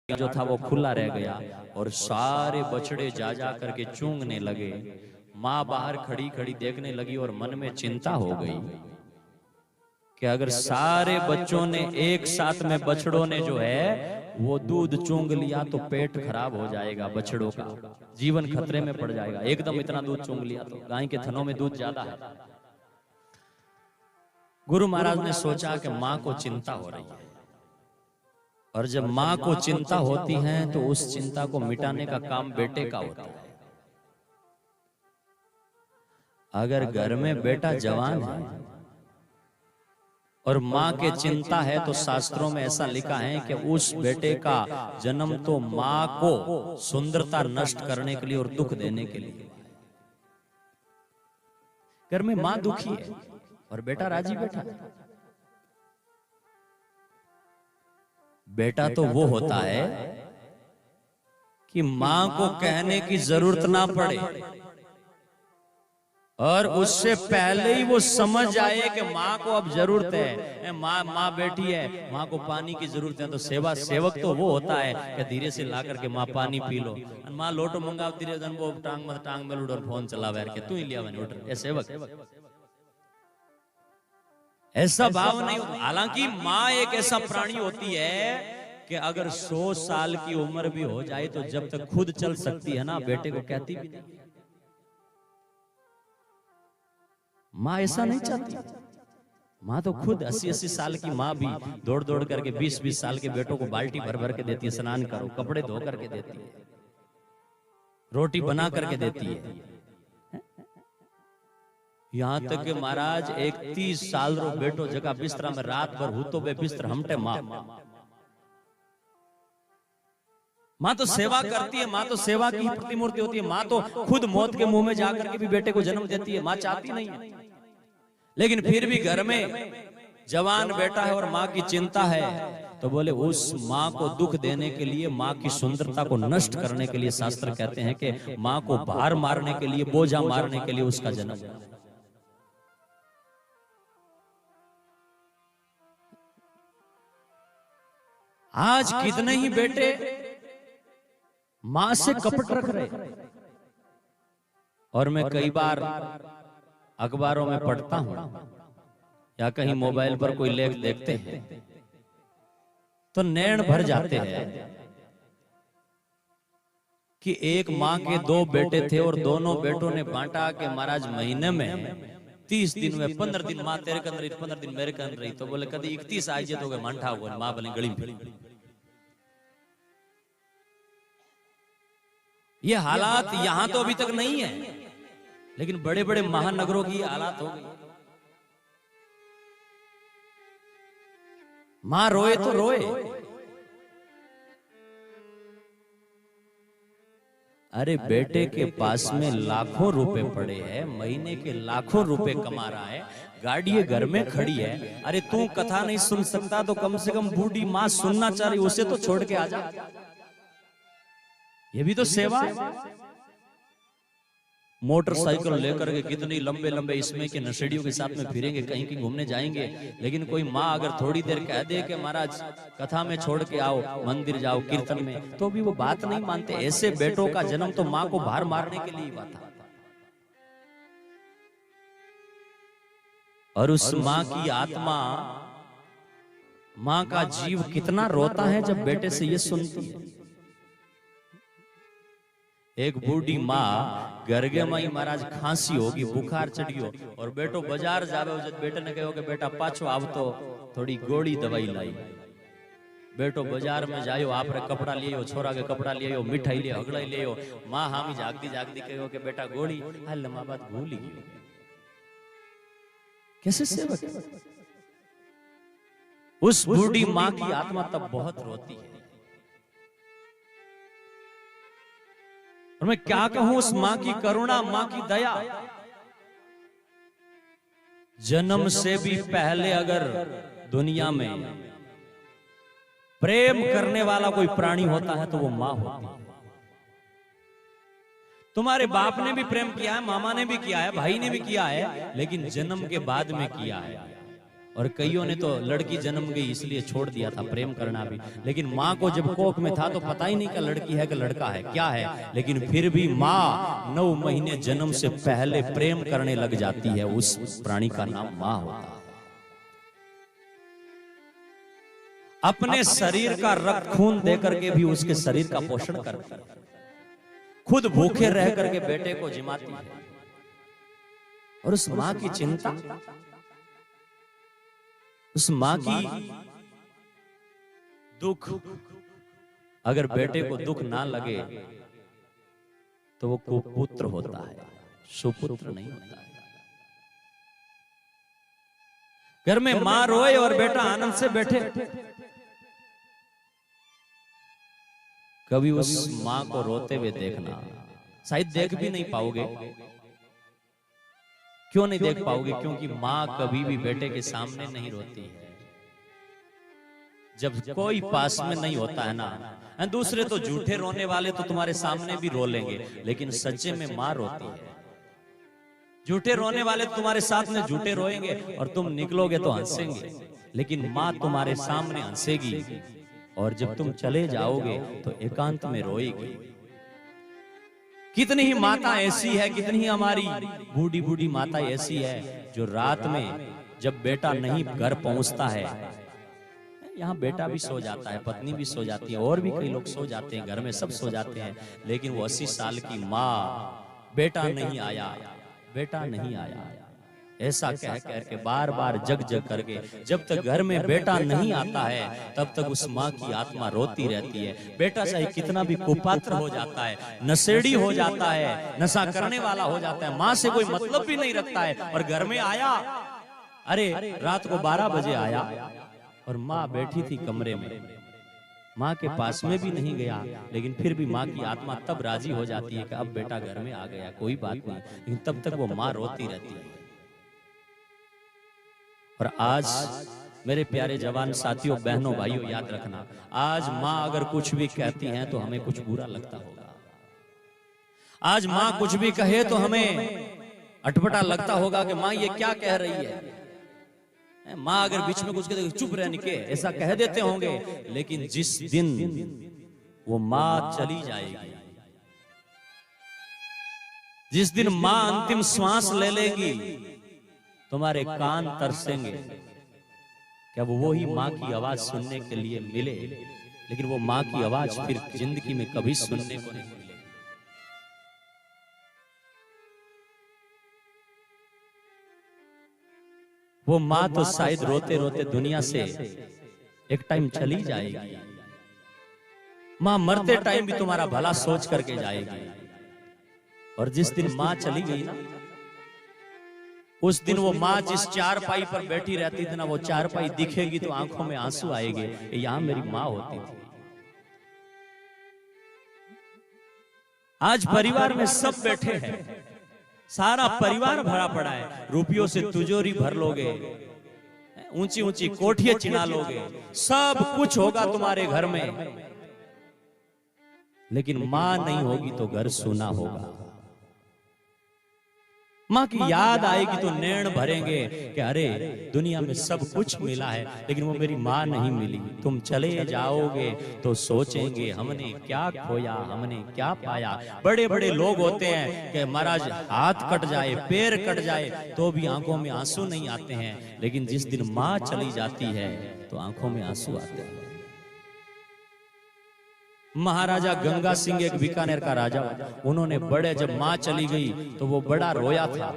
जो था वो खुला रह गया और सारे बछड़े जा जा करके चूंगने लगे। माँ बाहर खड़ी खड़ी देखने लगी और मन में चिंता हो गई कि अगर सारे बच्चों ने एक साथ में बछड़ों ने जो है वो दूध चूंग लिया तो पेट खराब हो जाएगा, बछड़ों का जीवन खतरे में पड़ जाएगा। एकदम इतना दूध चूंग लिया तो गाय के थनों में दूध ज्यादा है। गुरु महाराज ने सोचा कि माँ को चिंता हो रही है, और जब माँ को चिंता होती है तो उस चिंता को मिटाने का काम बेटे का होता है। अगर घर में बेटा जवान है और माँ के चिंता है तो शास्त्रों में ऐसा लिखा है कि उस बेटे का जन्म तो माँ को सुंदरता नष्ट करने के लिए और दुख देने के लिए। घर में माँ दुखी है और बेटा राजी बैठा है। बेटा तो वो होता है कि मां को कहने की जरूरत ना पड़े और उससे पहले ही वो समझ आए कि मां को अब जरूरत है। माँ बैठी है, माँ को पानी की जरूरत है, तो सेवक तो वो होता है कि धीरे से ला करके माँ पानी पी लो। माँ लोटो मंगा धीरे वो टांग में लूट और फोन चला के तू ही लिया मैंने सेवक। ऐसा भाव नहीं होता। हालांकि माँ एक ऐसा प्राणी होती है कि अगर 100 साल की उम्र भी हो जाए तो जब तक खुद चल सकती है ना, बेटे को कहती भी नहीं। माँ ऐसा नहीं चाहती। माँ तो खुद 80-80 साल की माँ भी दौड़ दौड़ करके 20-20 साल के बेटों को बाल्टी भर भर के देती है, स्नान करो, कपड़े धो करके देती है, रोटी बना करके देती है। यहाँ तक कि महाराज एक 30 साल रो बेटो जगह बिस्तरा में रात भर हूतो बे बिस्तर हमटे माँ तो सेवा करती है। माँ तो सेवा की प्रतिमूर्ति होती है। माँ तो खुद मौत के मुंह में जाकर के भी बेटे को जन्म देती है। माँ चाहती नहीं है, लेकिन फिर भी घर में जवान बेटा है और माँ की चिंता है, तो बोले उस माँ को दुख देने के लिए, माँ की सुंदरता को नष्ट करने के लिए शास्त्र कहते हैं कि माँ को भार मारने के लिए, बोझा मारने के लिए उसका जन्म। आज कितने ही बेटे मां से कपट रख रहे। और मैं कई बार अखबारों में पढ़ता हूं या कहीं मोबाइल पर कोई लेख देखते हैं तो नैन भर जाते हैं कि एक मां के 2 बेटे थे और दोनों बेटों ने बांटा कि महाराज महीने में 30 दिन में 15 दिन मां तेरे के अंदर, 15 दिन मेरे के अंदर रही। तो बोले कभी 31 आई जे तो मांठा हुआ मां बने गली में। ये हालात यहां तो अभी तक नहीं है, लेकिन बड़े बड़े महानगरों की हालात हो गई। मां रोए तो रोए। अरे बेटे के पास में लाखों रुपए पड़े हैं, महीने के लाखों रुपए कमा रहा है, गाड़ी घर में खड़ी है। अरे तू कथा नहीं सुन सकता तो कम से कम बूढ़ी मां सुनना चाह रही, उसे तो छोड़ के आ जा। ये भी तो सेवा है। मोटरसाइकिल लेकर के कितनी लंबे लंबे इसमें के नशेड़ियों के साथ में फिरेंगे, कहीं कहीं घूमने जाएंगे, लेकिन कोई माँ अगर थोड़ी देर कह दे कि महाराज कथा में छोड़ के आओ, मंदिर जाओ, कीर्तन में, तो भी वो बात नहीं मानते। ऐसे बेटों का जन्म तो माँ को भार मारने के लिए हुआ था। और उस माँ की आत्मा, माँ का जीव कितना रोता है जब बेटे से ये सुनती है। एक बूढ़ी माँ गर्गे माई महाराज खांसी होगी, बुखार चढ़ियो और बेटो बाजार जावे, जब बेटे ने कहो कि बेटा पाछो आव तो थोड़ी गोली दवाई लाई। बेटो बाजार में जायो, आप रे कपड़ा लियो, छोरा के कपड़ा लियो, मिठाई लियो, हगड़ाई लियो। माँ हामी जागती जागती कहो कि बेटा गोली, हाल माँ बात भूल ही गई। कैसे सेवक। उस बूढ़ी माँ की आत्मा तब बहुत रोती है। और मैं क्या कहूं उस मां की करुणा, मां की दया। जन्म से भी पहले अगर दुनिया में प्रेम करने वाला कोई प्राणी होता है तो वो मां होती है। तुम्हारे बाप ने भी प्रेम किया है, मामा ने भी किया है, भाई ने भी किया है, लेकिन जन्म के बाद में किया है। और कईयों ने तो लड़की जन्म गई इसलिए छोड़ दिया था प्रेम करना भी। लेकिन माँ को जब कोख में था तो पता ही नहीं कि लड़की है कि लड़का है, क्या है। लेकिन फिर भी माँ 9 महीने जन्म से पहले प्रेम करने लग जाती है। उस प्राणी का नाम माँ होता है। अपने शरीर का रक्त खून दे करके भी उसके शरीर का पोषण करती है। खुद भूखे रह करके बेटे को जिमाती है। और उस माँ की चिंता, उस माँ की दुख, अगर बेटे को दुख ना लगे तो वो कुपुत्र होता है, सुपुत्र नहीं होता है। घर में माँ रोए और बेटा आनंद से बैठे, कभी उस माँ को रोते हुए देखना, शायद देख भी नहीं पाओगे। क्यों नहीं देख पाओगे? क्योंकि माँ कभी भी बेटे के सामने नहीं रोती है। जब कोई पास में नहीं होता है ना, दूसरे तो झूठे रोने वाले तो तुम्हारे सामने भी रो लेंगे, लेकिन सच्चे में माँ रोती है। झूठे रोने वाले तुम्हारे साथ में झूठे रोएंगे और तुम निकलोगे तो हंसेंगे, लेकिन माँ तुम्हारे सामने हंसेगी और जब तुम चले जाओगे तो एकांत में रोएगी। कितनी ही माता ऐसी है, कितनी ही हमारी बूढ़ी बूढ़ी माता ऐसी है जो रात में जब बेटा नहीं घर पहुंचता है, यहाँ बेटा भी सो जाता है, पत्नी भी सो जाती है, और भी कई लोग सो जाते हैं, घर में सब सो जाते हैं, लेकिन वो 80 साल की माँ बेटा नहीं आया, बेटा नहीं आया ऐसा कह कर के बार बार जग जग करके, जब तक घर में बेटा नहीं आता है तब तक उस माँ की आत्मा रोती रहती है। बेटा चाहे कितना भी कुपात्र हो जाता है, नशेड़ी हो जाता है, नशा करने वाला हो जाता है, माँ से कोई मतलब भी नहीं रखता है, और घर में आया, अरे रात को 12 बजे आया और माँ बैठी थी कमरे में, माँ के पास में भी नहीं गया, लेकिन फिर भी माँ की आत्मा तब राजी हो जाती है कि अब बेटा घर में आ गया, कोई बात नहीं, लेकिन तब तक वो माँ रोती रहती है। और आज मेरे प्यारे जवान साथियों, बहनों, भाइयों, याद रखना, आज माँ अगर कुछ भी कहती हैं तो हमें कुछ बुरा लगता होगा। आज माँ कुछ भी कहे तो हमें अटपटा लगता होगा कि माँ ये क्या कह रही है। माँ अगर बीच में कुछ कहे चुप रहने के ऐसा कह देते होंगे, लेकिन जिस दिन वो माँ चली जाएगी, जिस दिन माँ अंतिम श्वास ले लेगी, तुम्हारे कान तरसेंगे क्या वो ही माँ की आवाज सुनने के लिए मिले, लेकिन वो माँ की आवाज फिर जिंदगी में कभी सुनने को नहीं मिलेगी। वो माँ तो शायद रोते रोते दुनिया से एक टाइम चली जाएगी। माँ मरते टाइम भी तुम्हारा भला सोच करके जाएगी, और जिस दिन माँ चली गई ना, उस दिन वो माँ जिस चारपाई पर बैठी रहती थी ना, वो चारपाई दिखेगी तो आंखों में आंसू आएंगे, यहां मेरी माँ होती थी। आज परिवार में सब बैठे हैं, सारा परिवार भरा पड़ा है, रुपयों से तिजोरी भर लोगे, ऊंची ऊंची कोठियां चिना लोगे, सब कुछ होगा तुम्हारे घर में, लेकिन माँ नहीं होगी तो घर सूना होगा। माँ की याद आएगी तो नैन भरेंगे कि अरे दुनिया में सब कुछ मिला है, लेकिन वो मेरी माँ नहीं मिली। तुम चले जाओगे तो सोचेंगे हमने क्या खोया, हमने क्या पाया। बड़े बड़े लोग होते हैं कि महाराज हाथ कट जाए, पैर कट जाए तो भी आंखों में आंसू नहीं आते हैं, लेकिन जिस दिन माँ चली जाती है तो आंखों में आंसू आते हैं। महाराजा गंगा सिंह एक बीकानेर का राजा, उन्होंने बड़े, जब माँ चली गई तो वो बड़ा रोया था,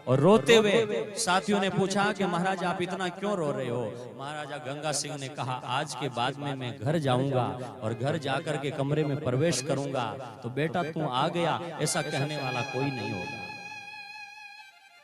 और रोते हुए साथियों ने पूछा कि महाराज आप इतना क्यों रो रहे हो। महाराजा गंगा सिंह ने कहा आज के बाद में मैं घर जाऊंगा और घर जाकर के कमरे में प्रवेश करूंगा तो बेटा तू आ गया ऐसा कहने वाला कोई नहीं होगा।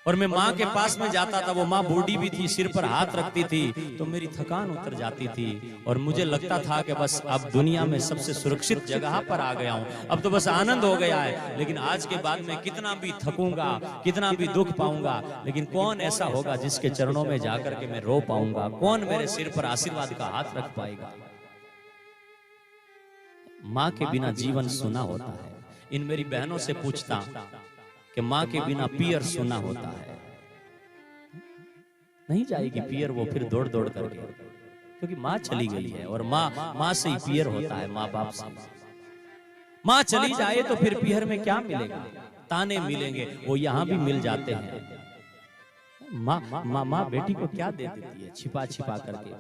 और मैं माँ के पास में जाता था, वो माँ बूढ़ी भी थी, सिर पर हाथ रखती थी तो मेरी थकान उतर जाती थी, और मुझे लगता था कि बस अब दुनिया में सबसे सुरक्षित जगह पर आ गया हूँ, अब तो बस आनंद हो गया है। लेकिन आज के बाद में कितना भी थकूंगा, कितना भी दुख पाऊंगा, लेकिन कौन ऐसा होगा जिसके चरणों में जाकर के मैं रो पाऊंगा, कौन मेरे सिर पर आशीर्वाद का हाथ रख पाएगा। माँ के बिना जीवन सुना होता है। इन मेरी बहनों से पूछता कि माँ के बिना पियर सुना होता है। नहीं जाएगी पियर वो फिर दौड़ दौड़ करके, क्योंकि माँ चली गई है और माँ से ही पियर होता है, माँ बाप से। माँ चली जाए तो फिर पियर में क्या मिलेगा? ताने मिलेंगे, वो यहाँ भी मिल जाते हैं। माँ बेटी को क्या दे देती है? छिपा छिपा करके।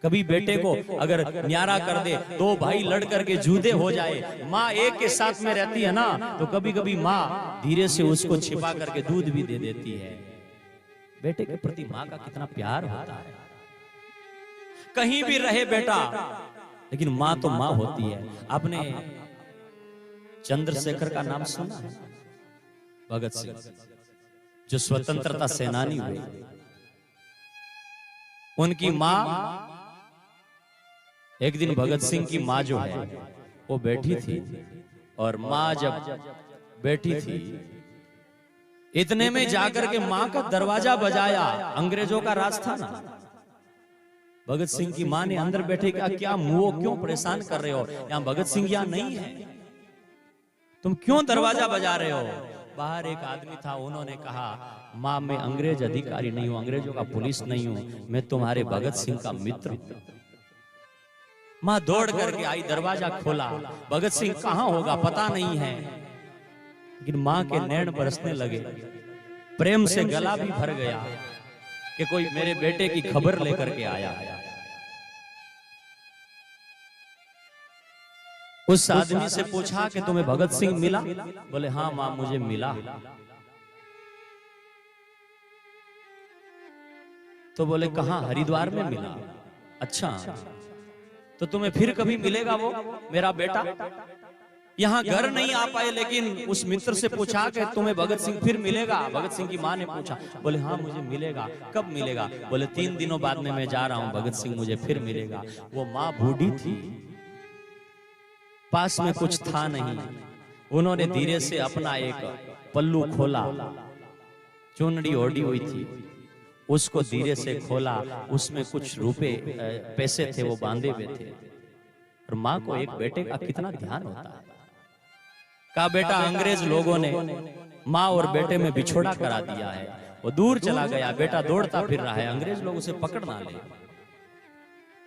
कभी बेटे को अगर न्यारा कर दे, दो भाई लड़ करके जुदे हो जाए, माँ एक के साथ में रहती है ना, तो कभी कभी माँ धीरे से उसको छिपा करके दूध भी दे देती है। बेटे के प्रति माँ का कितना प्यार होता है। कहीं भी रहे बेटा, लेकिन माँ तो माँ होती है। आपने चंद्रशेखर का नाम सुना है? भगत सिंह, जो स्वतंत्रता सेनानी हुए। उनकी माँ, एक दिन भगत सिंह की माँ जो है वो बैठी थी, और माँ जब बैठी थी, इतने में जाकर के माँ का दरवाजा बजाया। अंग्रेजों का राज था ना। भगत सिंह की माँ ने अंदर बैठे कहा, क्या मुंह क्यों परेशान कर रहे हो? यहाँ भगत सिंह यहाँ नहीं है, तुम क्यों दरवाजा बजा रहे हो? बाहर एक आदमी था, उन्होंने कहा, माँ मैं अंग्रेज अधिकारी नहीं हूं, अंग्रेजों का पुलिस नहीं हूं, मैं तुम्हारे भगत सिंह का मित्र हूं। माँ दौड़ करके आई, दरवाजा खोला। भगत सिंह कहाँ होगा पता नहीं है, लेकिन माँ के नैन बरसने लगे। प्रेम से गला भी भर गया कि कोई मेरे बेटे की खबर लेकर के आया है। उस आदमी से पूछा कि तुम्हें भगत सिंह मिला? बोले हाँ माँ मुझे मिला। तो बोले कहाँ? हरिद्वार में मिला। अच्छा, तो तुम्हें फिर कभी मिलेगा वो मेरा बेटा? यहाँ घर नहीं आ पाए, लेकिन उस मित्र से पूछा कि तुम्हें भगत सिंह फिर मिलेगा? भगत सिंह की माँ ने पूछा। बोले हाँ मुझे मिलेगा। कब मिलेगा? बोले 3 दिनों बाद में मैं जा रहा हूँ, भगत सिंह मुझे फिर मिलेगा। वो माँ बूढ़ी थी, पास में कुछ था नहीं। उन्होंने धीरे से अपना एक पल्लू खोला, चुनड़ी ओढ़ी हुई थी, उसको धीरे से खोला। उसमें कुछ रुपए पैसे थे, वो बांधे हुए थे। और माँ को एक बेटे का कितना ध्यान होता है। कहा बेटा अंग्रेज लोगों ने माँ और बेटे में बिछोड़ा करा दिया है। वो दूर चला गया, बेटा दौड़ता फिर रहा है, अंग्रेज लोग उसे पकड़ ना ले।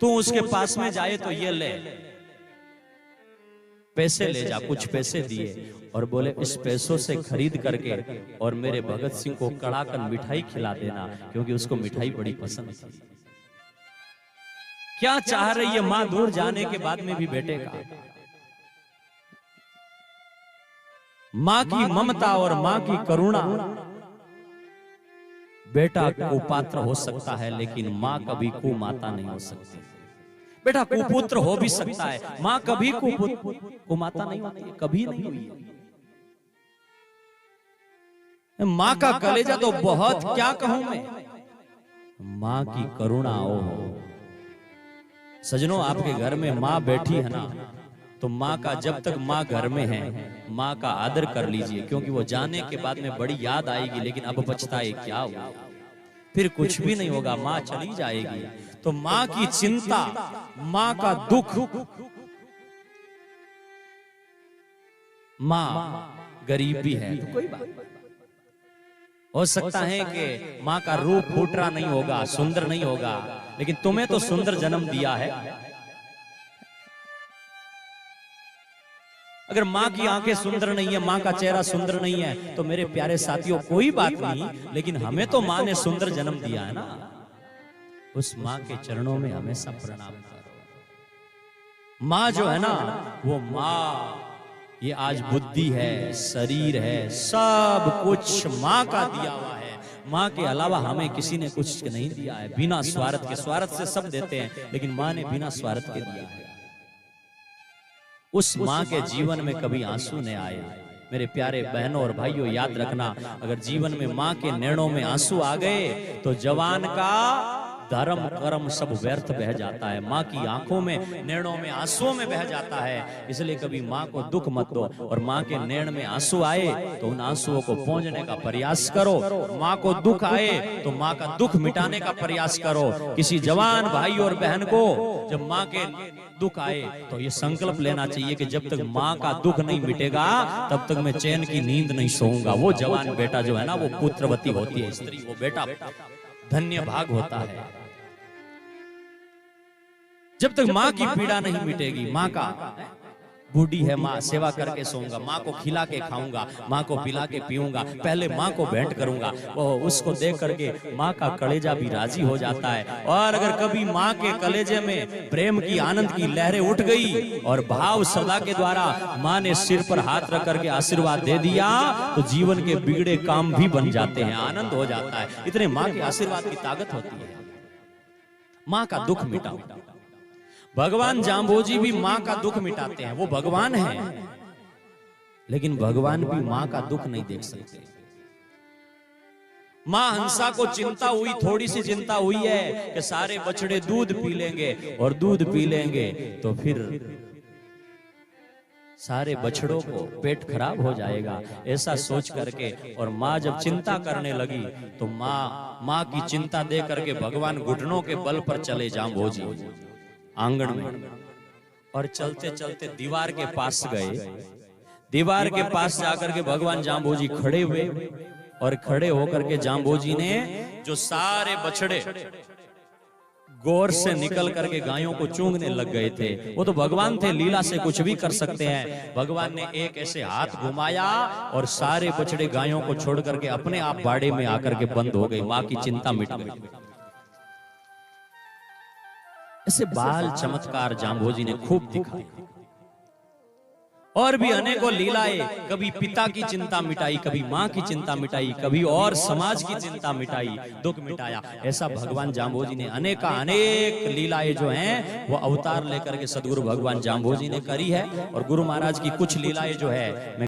तू उसके पास में जाए तो ये ले, पैसे ले जा। कुछ पैसे दिए और बोले इस पैसों से खरीद करके और मेरे भगत सिंह को कड़ाकन मिठाई खिला देना, क्योंकि उसको मिठाई बड़ी पसंद थी। क्या चाह रही है माँ दूर जाने के बाद में भी बेटे का? माँ की ममता और माँ की करुणा। बेटा कुपात्र हो सकता है, लेकिन माँ कभी कुमाता नहीं हो सकती। बेटा कुपुत्र हो भी सकता है, माँ कभी कुमाता नहीं होती है, कभी नहीं हुई है। माँ का कलेजा तो बहुत, क्या कहूं मैं। माँ की करुणा हो। सजनों, आपके घर में माँ बैठी है ना, तो माँ का, जब तक माँ घर में है, माँ का आदर कर लीजिए, क्योंकि वो जाने के बाद में बड़ी याद आएगी, लेकिन अब पछताए क्या हुआ, फिर कुछ भी नहीं होगा। माँ चली जाएगी तो माँ की चिंता, माँ का दुख, माँ गरीब भी है तो कोई बात नहीं। हो सकता है कि माँ का रूप फूटरा नहीं होगा, सुंदर नहीं होगा, लेकिन तुम्हें तो सुंदर जन्म दिया है। अगर माँ की आंखें सुंदर नहीं है, माँ का चेहरा सुंदर नहीं है, तो मेरे प्यारे साथियों कोई बात नहीं, लेकिन हमें तो माँ ने सुंदर जन्म दिया है ना। उस माँ के चरणों में हमेशा प्रणाम करो। माँ जो है ना, वो माँ, ये आज बुद्धि है, शरीर है, सब कुछ माँ का दिया हुआ है। माँ के अलावा हमें किसी ने कुछ नहीं दिया है। बिना स्वार्थ के, स्वार्थ से सब देते हैं, लेकिन माँ ने बिना स्वार्थ के दिया है। उस माँ के जीवन में कभी आंसू नहीं आए। मेरे प्यारे बहनों और भाइयों, याद रखना, अगर जीवन में माँ के नैनों में आंसू आ गए तो जवान का धर्म कर्म सब व्यर्थ बह जाता है। माँ की आंखों में, नैनों में, आंसुओं में बह जाता है। इसलिए कभी माँ को दुख मत दो, और माँ के नैन में आंसू आए तो उन आंसुओं को पोंछने का प्रयास करो। माँ को दुख आए तो माँ का दुख मिटाने का प्रयास करो। किसी जवान भाई और बहन को जब माँ के दुख आए तो ये संकल्प लेना चाहिए कि जब तक माँ का दुख नहीं मिटेगा तब तक मैं चैन की नींद नहीं सोऊंगा। वो जवान बेटा जो है ना, वो पुत्रवती होती है स्त्री, वो बेटा धन्य भाग होता है। जब तक माँ की पीड़ा नहीं मिटेगी, माँ का बूढ़ी है माँ, सेवा करके सोऊंगा, माँ को खिला के खाऊंगा, माँ को पिला के पीऊंगा, पहले माँ को भेंट करूंगा, वो उसको देख करके माँ का कलेजा भी राजी हो जाता है। और अगर कभी माँ के कलेजे में प्रेम की, आनंद की लहरें उठ गई और भाव सदा के द्वारा माँ ने सिर पर हाथ रख करके आशीर्वाद दे दिया, तो जीवन के बिगड़े काम भी बन जाते हैं, आनंद हो जाता है। इतने माँ के आशीर्वाद की ताकत होती है। माँ का दुख मिटाओ। भगवान जाम्बोजी भी माँ का दुख मिटाते हैं, वो भगवान है, लेकिन भगवान भी माँ का दुख नहीं देख सकते। माँ हंसा को चिंता हुई, थोड़ी सी चिंता हुई है कि सारे बछड़े दूध पी लेंगे, और दूध पी लेंगे तो फिर सारे बछड़ों को पेट खराब हो जाएगा, ऐसा सोच करके। और माँ जब चिंता करने लगी तो माँ की चिंता दे करके भगवान घुटनों के बल पर चले जाम्बोजी आंगन में, और चलते चलते दीवार के पास गए। दीवार के पास जाकर के भगवान जाम्बोजी खड़े हुए, और खड़े होकर के जाम्बोजी ने जो सारे बछड़े गोर से निकल करके गायों को चूंगने लग गए थे, वो तो भगवान थे, लीला से कुछ भी कर सकते हैं। भगवान ने एक ऐसे हाथ घुमाया और सारे बछड़े गायों को छोड़ करके अपने आप बाड़े में आकर के बंद हो गई। माँ की चिंता मिट गई। ऐसे बाल चमत्कार जाम्बोजी ने खूब दिखाए, और भी अनेकों लीलाएं, कभी पिता की चिंता मिटाई, कभी माँ की चिंता मिटाई, कभी और समाज की चिंता मिटाई, दुख मिटाया। ऐसा भगवान जाम्बोजी ने अनेक लीलाएं जो हैं वो अवतार लेकर के सदगुरु भगवान जाम्बोजी ने करी है। और गुरु महाराज की कुछ लीलाएं जो है